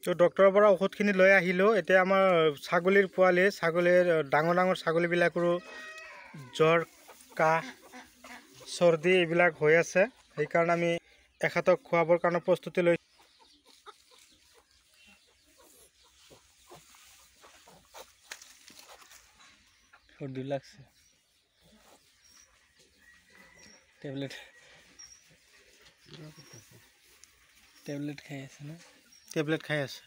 তো ডক্টৰৰ পৰা ঔষধখিনি লৈ আহিলোঁ। এতিয়া আমাৰ ছাগলীৰ পোৱালি, ডাঙৰ ডাঙৰ ছাগলীবিলাকৰো জ্বৰ, কাহ, চৰ্দি এইবিলাক হৈ আছে। সেইকাৰণে আমি এখেতক খুৱাবৰ কাৰণে প্ৰস্তুতি লৈ সর্দি লাগছে ট্যাবলেট খাই আছে না টেবলেট খাই আছে।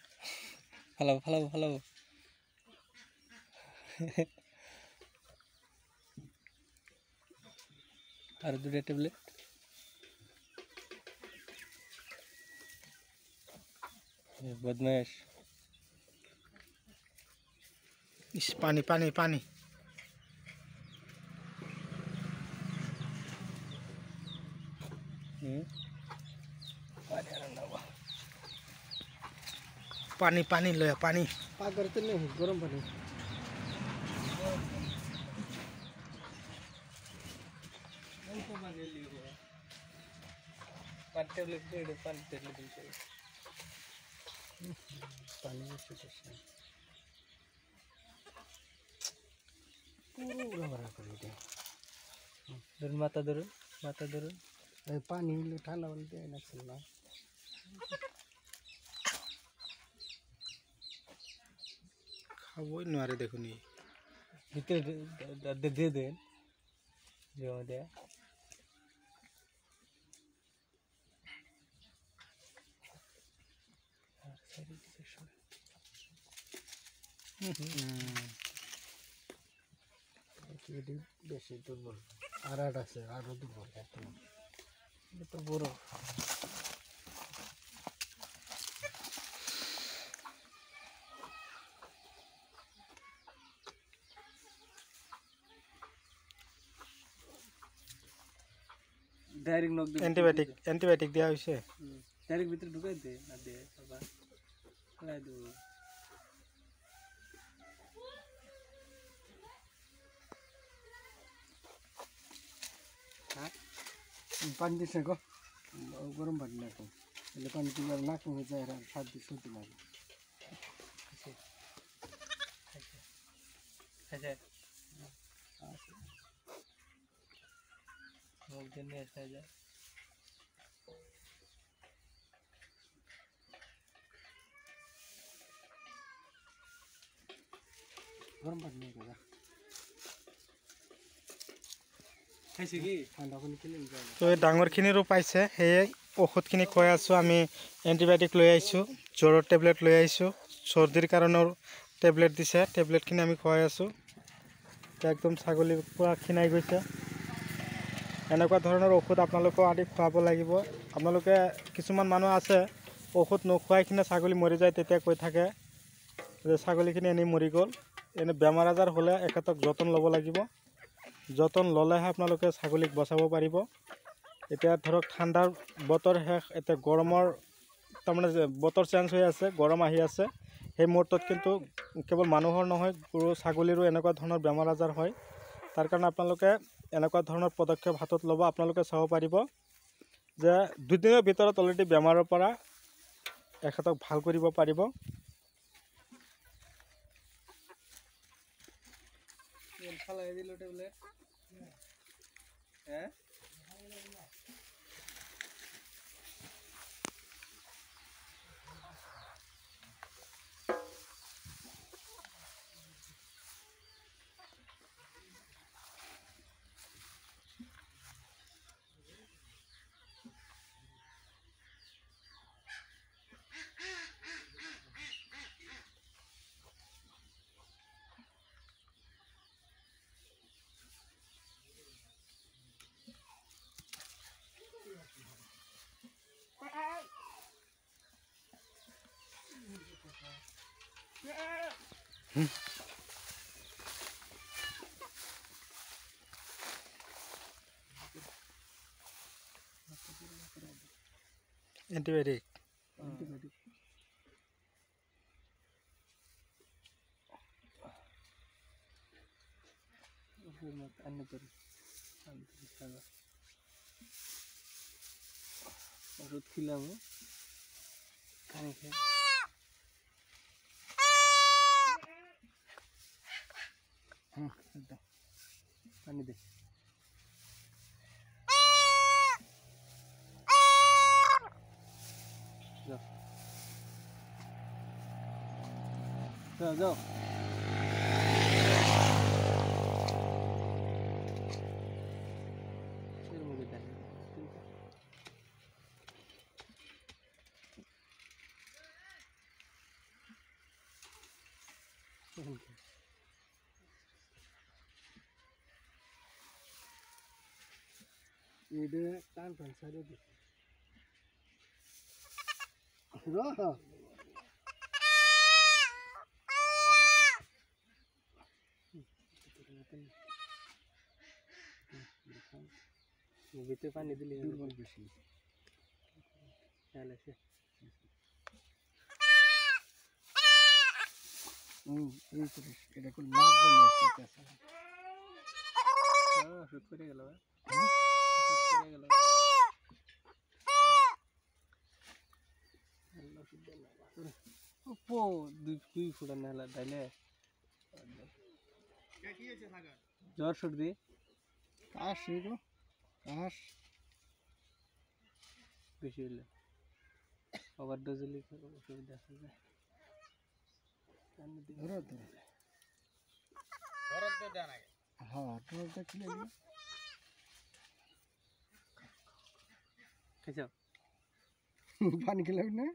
ফালাবো আর দুটো ট্যাবলেট বদমাশ পানী পানী পানী पानी पानी ले पानी पाक करते नहीं गरम पानी माथा धरुन पानी ঠান্ডা বলতে লাগছিল না খাবই নোৱাৰে দেখোন ই ভিতরে দিয়ে দেন জমা দেয়া বেশি দুর্বল আর আছে আরো দুর্বল তো বড় ডাইরেক্ট নক দে এন্টিবায়োটিক দেওয়া হয়েছে। ডাইরেক্ট ভিতরে ঢুকাই দে না দে বাবা লাই দে হ্যাঁ পানি দিছে গো গরম পানি না তো এলে পানি দিলে নাক হয়ে যায় আর সাথে সর্দি লাগে আচ্ছা মুখ দিয়ে নিয়ে আসা যায় গরম পানি নিয়ে গেলা খাইছে কি ঠান্ডা পানি খেলে যায় তো এই ডাঙৰখিনিৰো পাইছে, সেয়ে ঔষধখিনি খুৱাই আছোঁ। আমি এণ্টিবায়'টিক লৈ আহিছোঁ, জ্বৰৰ টেবলেট লৈ আহিছোঁ, চৰ্দিৰ কাৰণেও টেবলেট দিছে, টেবলেটখিনি আমি খুৱাই আছোঁ। একদম ছাগলী পূৰা ক্ষীণাই গৈছে। এনেকুৱা ধৰণৰ ঔষধ আপোনালোকেও আদি খুৱাব লাগিব। আপোনালোকে কিছুমান মানুহ আছে ঔষধ নোখোৱাই কিনে ছাগলী মৰি যায়, তেতিয়া কৈ থাকে যে ছাগলীখিনি এনেই মৰি গ'ল। এনে বেমাৰ আজাৰ হ'লে এখেতক যতন ল'ব লাগিব। যতন ল'লেহে আপোনালোকে ছাগলীক বচাব পাৰিব। এতিয়া ধৰক ঠাণ্ডাৰ বতৰ শেষ, এতিয়া গৰমৰ তাৰমানে বতৰ চেঞ্জ হৈ আছে, গৰম আহি আছে। সেই মুহূৰ্তত কিন্তু কেৱল মানুহৰ নহয়, গৰু ছাগলীৰো এনেকুৱা ধৰণৰ বেমাৰ আজাৰ হয়। তাৰ কাৰণে আপোনালোকে এনেকুৱা ধৰণৰ পদক্ষেপ হাতত ল'ব। আপোনালোকে চাব পাৰিব যে দুদিনৰ ভিতৰত অলৰেডি বেমাৰৰ পৰা এখেতক ভাল কৰিব পাৰিব। ফালাই দিল টেবলেট হ্যাঁ এণ্টিবায়'টিক ওষুধ খিলাম খানি খেয়ে हाँ एकदम पानी दे जाओ जाओ ini kan bangsa itu roh ভিতরে পানি দিলে দুর্বল বেশি তাহলে সে এই করে এটা কোন লাভ দেয় আছে হ্যাঁ শুট করে গেল শুট করে গেল আল্লাহ শুট দেয় উপো দুই ফুটা নালা ডাইলে কি আছে সাগর জ্বর সর্দি কাশ এগো কাশ বেশি হলে ওভারডোজ হলে অসুবিধা দেখা যায় ধরো তো দেয় না হ্যাঁ ধরো দেখলে খেয়েছো পানি খেলে না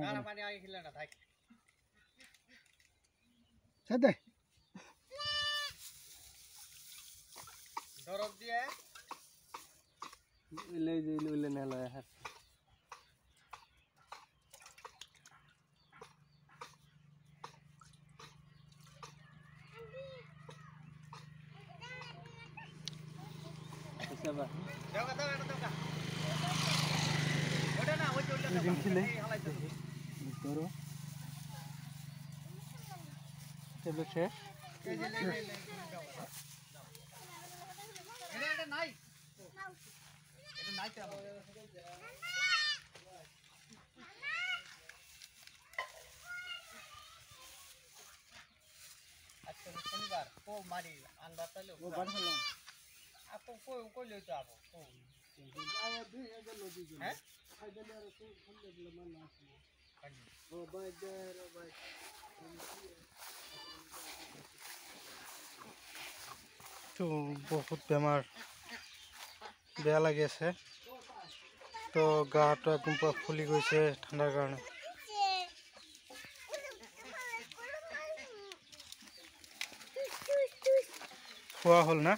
না পানি আগে খেলে না থাক সাথে ধরো দিয়ে ले ना लो यार अच्छा बा जाओ का ओडे ना वो चोले ना खिले करो चलो छे এটা নাই এটা নাই তো আজকে শনিবার ও মারি আনবার তাহলে ও বাড়ি হলাম আপো কই লইতো আপো ও আয়া দুই হাজার লদি হ্যাঁ ফাইদালে আর তো ফোন দিলে মান না ও ভাই দের ও ভাই তো বহুত বেমার বেয়া লাগি আছে তো গাটো একদম পুরো ফুলি গৈছে ঠান্ডার কারণে খোয়া হল না